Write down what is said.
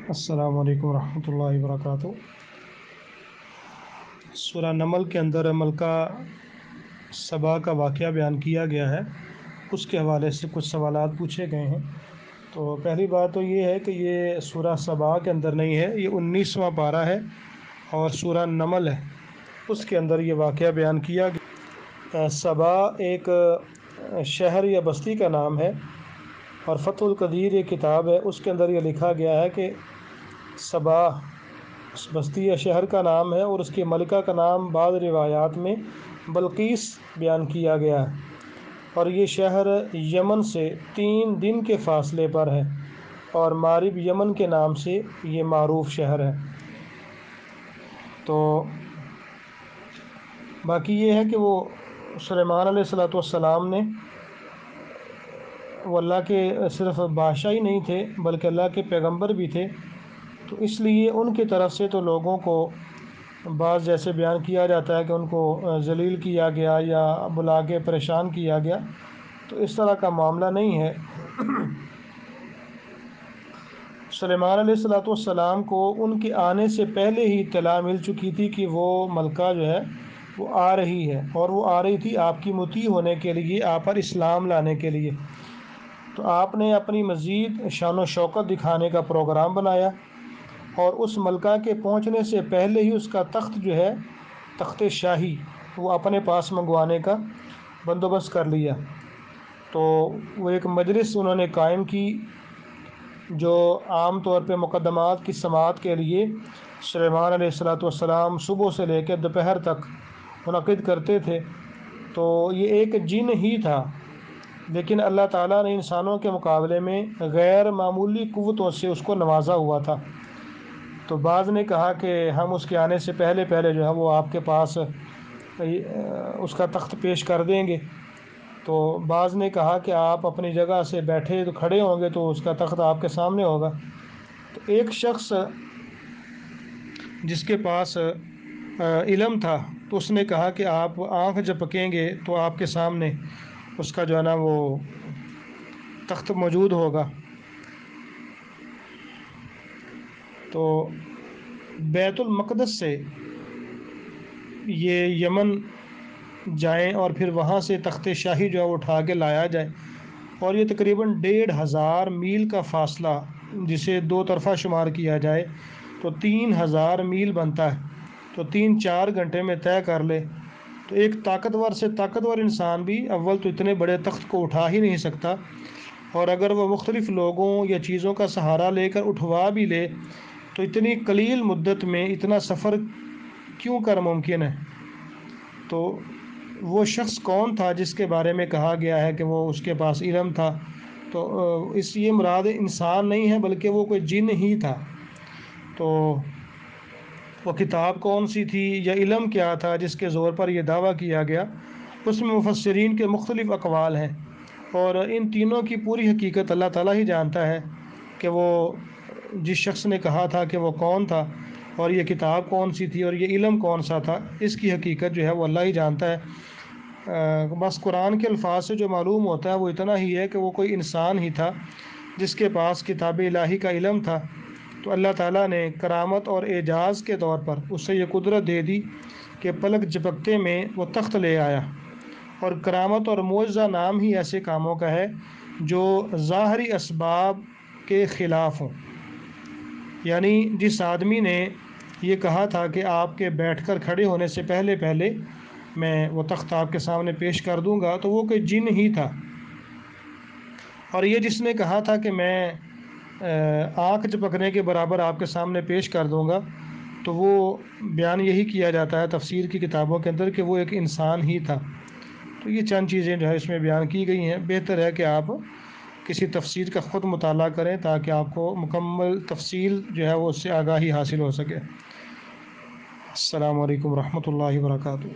السلام علیکم ورحمۃ اللہ وبرکاتہ۔ سورہ نمل کے اندر ملکہ سبا کا واقعہ بیان کیا گیا ہے، اس کے حوالے سے کچھ سوالات پوچھے گئے ہیں۔ تو پہلی بات تو یہ ہے کہ یہ سورہ سبا کے اندر نہیں ہے، یہ 19واں پارہ ہے اور سورہ نمل ہے، اس کے اندر یہ واقعہ بیان کیا گیا۔ سبا ایک شہر یا بستی کا نام ہے، اور فتح القدیر یہ کتاب ہے، اس کے اندر یہ لکھا گیا ہے کہ سبا اس بستی یا شہر کا نام ہے، اور اس کی ملکہ کا نام بعض روایات میں بلقیس بیان کیا گیا ہے، اور یہ شہر یمن سے 3 دن کے فاصلے پر ہے، اور مارب یمن کے نام سے یہ معروف شہر ہے۔ تو باقی یہ ہے کہ وہ سلیمان علیہ السلام نے، وہ اللہ کے صرف بادشاہ ہی نہیں تھے بلکہ اللہ کے پیغمبر بھی تھے، تو اس لیے ان کی طرف سے تو لوگوں کو بعض جیسے بیان کیا جاتا ہے کہ ان کو ذلیل کیا گیا یا بلا کے پریشان کیا گیا، تو اس طرح کا معاملہ نہیں ہے۔ سلیمان علیہ السلام کو ان کے آنے سے پہلے ہی اطلاع مل چکی تھی کہ وہ ملکہ جو ہے وہ آ رہی ہے، اور وہ آ رہی تھی آپ کی مطیع ہونے کے لیے، آپ پر اسلام لانے کے لیے۔ تو آپ نے اپنی مزید شان و شوکت دکھانے کا پروگرام بنایا، اور اس ملکہ کے پہنچنے سے پہلے ہی اس کا تخت جو ہے، تخت شاہی، وہ اپنے پاس منگوانے کا بندوبست کر لیا۔ تو وہ ایک مجلس انہوں نے قائم کی، جو عام طور پہ مقدمات کی سماعت کے لیے سلیمان علیہ السلام صبح سے لے کے دوپہر تک منعقد کرتے تھے۔ تو یہ ایک جن ہی تھا، لیکن اللہ تعالیٰ نے انسانوں کے مقابلے میں غیر معمولی قوتوں سے اس کو نوازا ہوا تھا۔ تو بعض نے کہا کہ ہم اس کے آنے سے پہلے جو ہے وہ آپ کے پاس اس کا تخت پیش کر دیں گے۔ تو بعض نے کہا کہ آپ اپنی جگہ سے بیٹھے تو کھڑے ہوں گے تو اس کا تخت آپ کے سامنے ہوگا۔ تو ایک شخص جس کے پاس علم تھا، تو اس نے کہا کہ آپ آنکھ جھپکیں گے تو آپ کے سامنے اس کا جو ہے نا وہ تخت موجود ہوگا۔ تو بیت المقدس سے یہ یمن جائیں اور پھر وہاں سے تخت شاہی جو ہے وہ اٹھا کے لایا جائے، اور یہ تقریباً 1500 میل کا فاصلہ، جسے 2 طرفہ شمار کیا جائے تو 3000 میل بنتا ہے، تو 3-4 گھنٹے میں طے کر لے۔ تو ایک طاقتور سے طاقتور انسان بھی اول تو اتنے بڑے تخت کو اٹھا ہی نہیں سکتا، اور اگر وہ مختلف لوگوں یا چیزوں کا سہارا لے کر اٹھوا بھی لے تو اتنی قلیل مدت میں اتنا سفر کیوں کر ممکن ہے؟ تو وہ شخص کون تھا جس کے بارے میں کہا گیا ہے کہ وہ اس کے پاس علم تھا؟ تو اس یہ مراد انسان نہیں ہے بلکہ وہ کوئی جن ہی تھا۔ تو وہ کتاب کون سی تھی یا علم کیا تھا جس کے زور پر یہ دعویٰ کیا گیا؟ اس میں مفسرین کے مختلف اقوال ہیں، اور ان تینوں کی پوری حقیقت اللہ تعالیٰ ہی جانتا ہے کہ وہ جس شخص نے کہا تھا کہ وہ کون تھا، اور یہ کتاب کون سی تھی، اور یہ علم کون سا تھا، اس کی حقیقت جو ہے وہ اللہ ہی جانتا ہے۔ بس قرآن کے الفاظ سے جو معلوم ہوتا ہے وہ اتنا ہی ہے کہ وہ کوئی انسان ہی تھا جس کے پاس کتاب الہی کا علم تھا۔ تو اللہ تعالیٰ نے کرامت اور اعجاز کے طور پر اسے یہ قدرت دے دی کہ پلک جھپکتے میں وہ تخت لے آیا، اور کرامت اور معجزہ نام ہی ایسے کاموں کا ہے جو ظاہری اسباب کے خلاف ہوں۔ یعنی جس آدمی نے یہ کہا تھا کہ آپ کے بیٹھ کر کھڑے ہونے سے پہلے میں وہ تخت آپ کے سامنے پیش کر دوں گا، تو وہ کوئی جن ہی تھا۔ اور یہ جس نے کہا تھا کہ میں آنکھ جھپکنے کے برابر آپ کے سامنے پیش کر دوں گا، تو وہ بیان یہی کیا جاتا ہے تفسیر کی کتابوں کے اندر کہ وہ ایک انسان ہی تھا۔ تو یہ چند چیزیں جو ہے اس میں بیان کی گئی ہیں، بہتر ہے کہ آپ کسی تفسیر کا خود مطالعہ کریں تاکہ آپ کو مکمل تفصیل جو ہے وہ اس سے آگاہی حاصل ہو سکے۔ السلام علیکم ورحمۃ اللہ وبرکاتہ۔